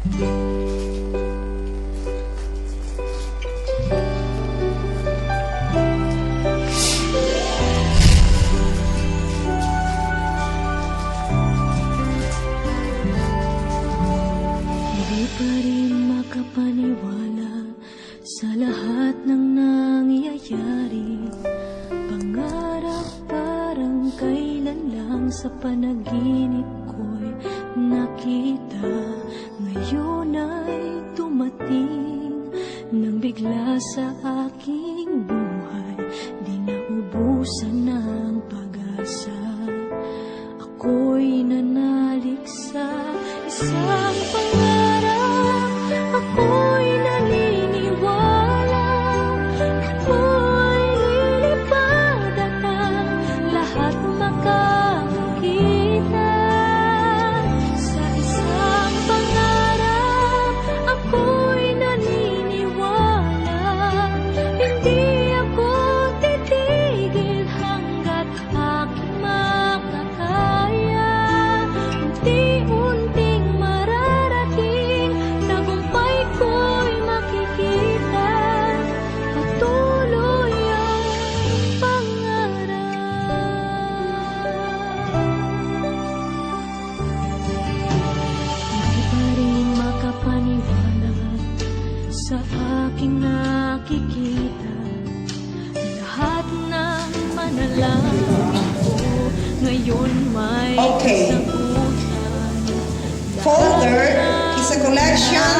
Hindi pa rin makapaniwala sa lahat ng nangyayari. Pangarap parang kailan lang sa panaginip ko'y nakita. Ngayon ay dumating nang bigla sa aking buhay. Di naubusan ng pag-asa. Ako'y nanalik sa isang pangarap. Ako'y naniniwala. Ako'y lilipad at ang lahat makakita. Sa isang pangarap, ako'y naniniwala. Hindi ako titigil hanggat aking makakaya. Unti-unting mararating, tagumpay ko'y makikita. Patuloy ang pangarap. Hindi pa rin makapaniwala sa aking nakikita. Lahat ng manalangin ko ngayon may kasagutan. Folder is a collection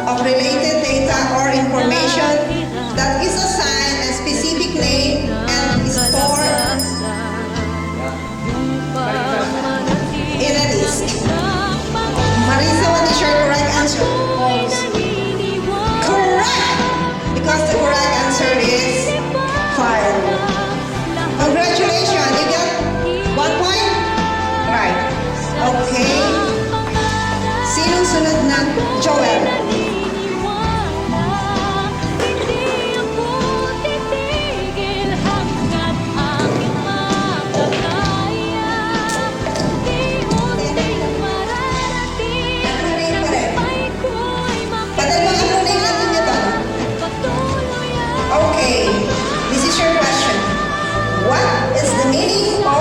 of related data or information that is assigned a specific name and is stored in a disk. Marisa, what is your correct answer? Correct! Because the correct answer is file. Congratulations, you got 1 point? Right. Okay. Sinong sunod na? Joel. Hindi ako titigil hanggat aking makakaya. Unti-unting mararating, tagumpay ko'y Padalawang makikita. tuloy natin ito. Patuloy ang Okay. This is your question. What is the meaning of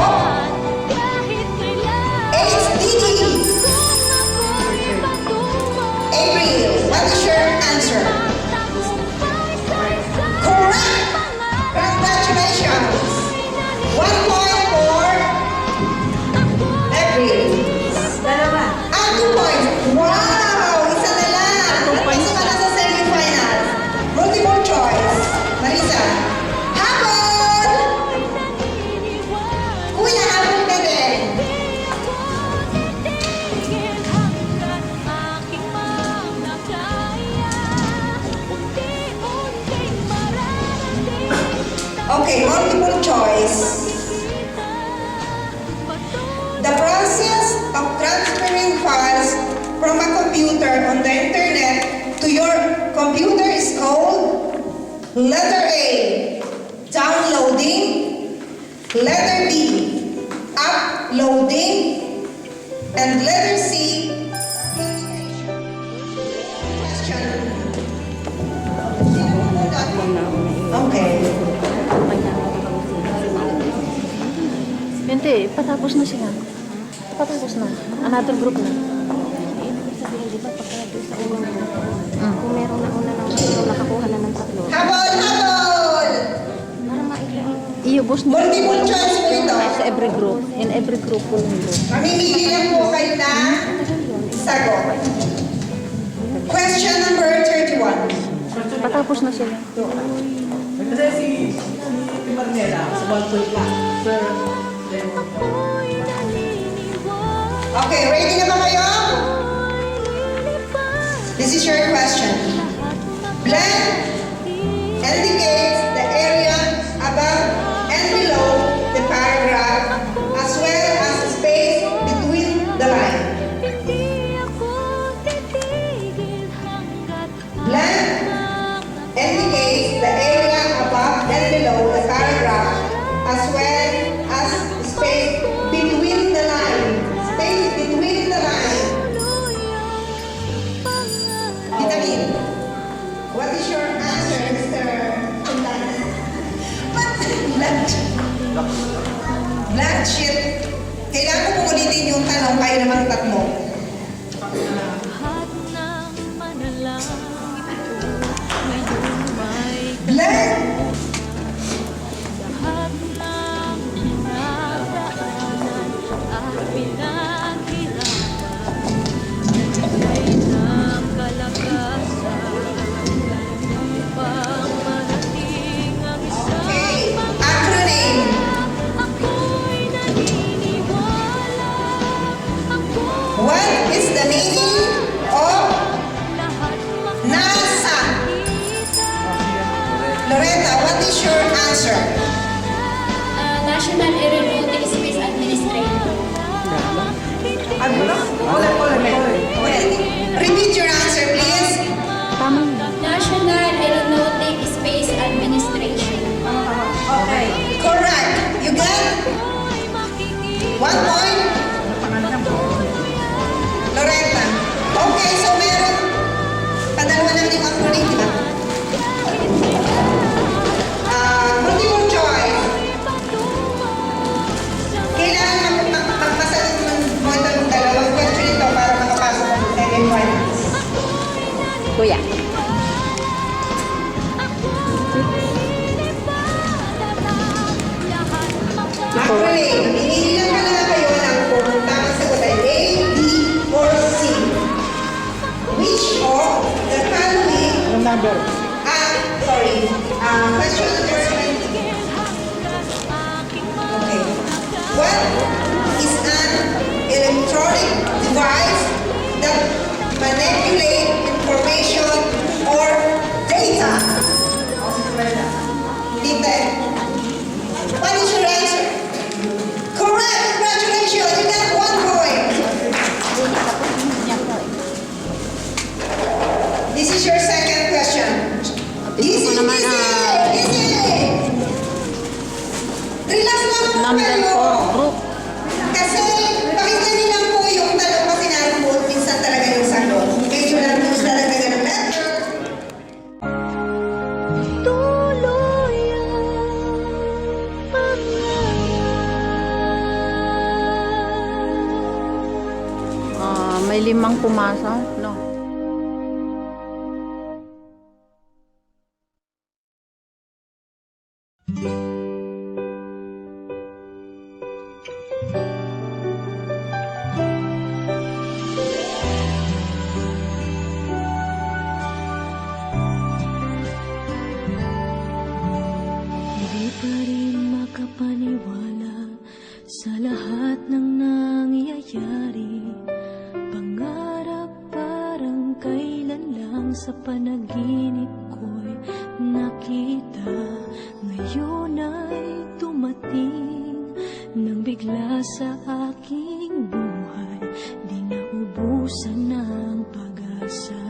kahit kailan. HDD? Kung ako'y patungo, April, what is your answer? tagumpay sa isang Correct! Congratulations! 1 point for April. 2 points. Wow! Isa na lang. Isa pa na sa semifinal. Multiple choice. Marisa. Hapon! Kuya, hapon ka din. Okay, multiple choice. The process of transferring files from a computer on the internet to your computer is called letter A, downloading, letter B, uploading, and letter C, question. Okay. Hindi, patapos na sila. Patapos na. Another group na. Kung meron na una ng nakakuha na ng tatlo. Habol, habol! Para mailang. Iubos na. Multiple choice po ito. Sa every group. In every group po ng group. Mamimili lang po kayo na sagot. Question number 31. Patapos na sila. Kasi si Marnela, sa 1 point lang. Sir, Okay, ready na ba kayo? This is your question. Blank indicates the area above and below the paragraph as well as the space between the line. Blank indicates the area above and below the paragraph as well as the space between the line. Space between the line. Janine, what is your answer, Mr. Sundana? Black sheep. Kailangan ko ulitin yung tanong, kayo naman tatlo. Lahat ng manalangin ko ngayon may Black lahat ng pinagdaanan at pinaghirapan. Nagbigay ng kalakasan upang marating ang Okay. isang Acronym. ako'y naniniwala. What is the meaning of Lahat NASA? makikita. Loretta, what is your answer? National Aeronautics Space Administration. Ano na? Ulit. Repeat your answer, please. Tama yun. National Aeronautics Space Administration. Okay. Correct. You got 1 point. Loretta. Okay, so meron padalawa naman yung acronym, di ba? Multiple choice. Kailangan magpasalit mo itong dalawang question ito para makapasok ng second finals. Kuya. Acronym. Iniilan ka na kayo ng kung tamang sagot ay A, B, or C. Which of the following Anong number? question number 20. Okay. What is an electronic device that manipulate information or data? Dita. What is your answer? Correct. Congratulations. You got 1 point. This is your second question. Easy, naman, easy. Relax lang po Number kayo. 4, group. Kasi pakinggan niyo lang po yung tanong kasi naroon minsan talaga yung sagot. Medyo lang po talaga ng letter. Tuloy ang May 5 pumasa, no? Hindi pa rin makapaniwala sa lahat ng nangyayari. Pangarap parang kailan lang sa panaginip ko'y nakita. Ngayon ay dumating nang bigla sa aking buhay. Di naubusan ng pag-asa.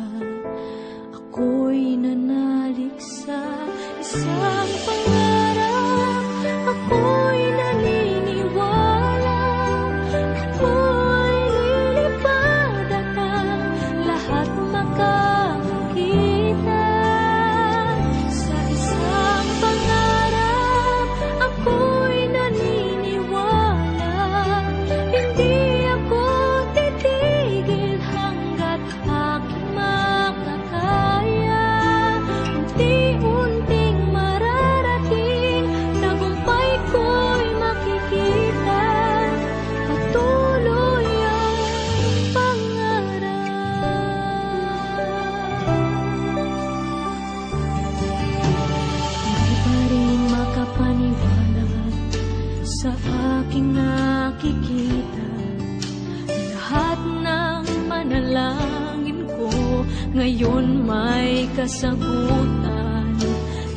Ako'y nanalig sa isang pangarap. Ako'y naniniwala. Ako'y lilipad at ang lahat makakita. Sa isang pangarap, ako'y naniniwala. Hindi ako titigil hanggat aking makakaya. Unti-unting mararating, tagumpay ko'y makikita. Patuloy ang pangarap. Hindi pa rin makapaniwala sa aking nakikita. Lahat ng manalangin ko ngayon may kasagutan.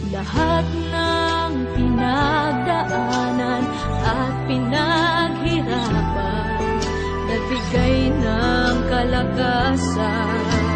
Lahat ng pinagdaanan at pinaghirapan, nagbigay ng kalakasan.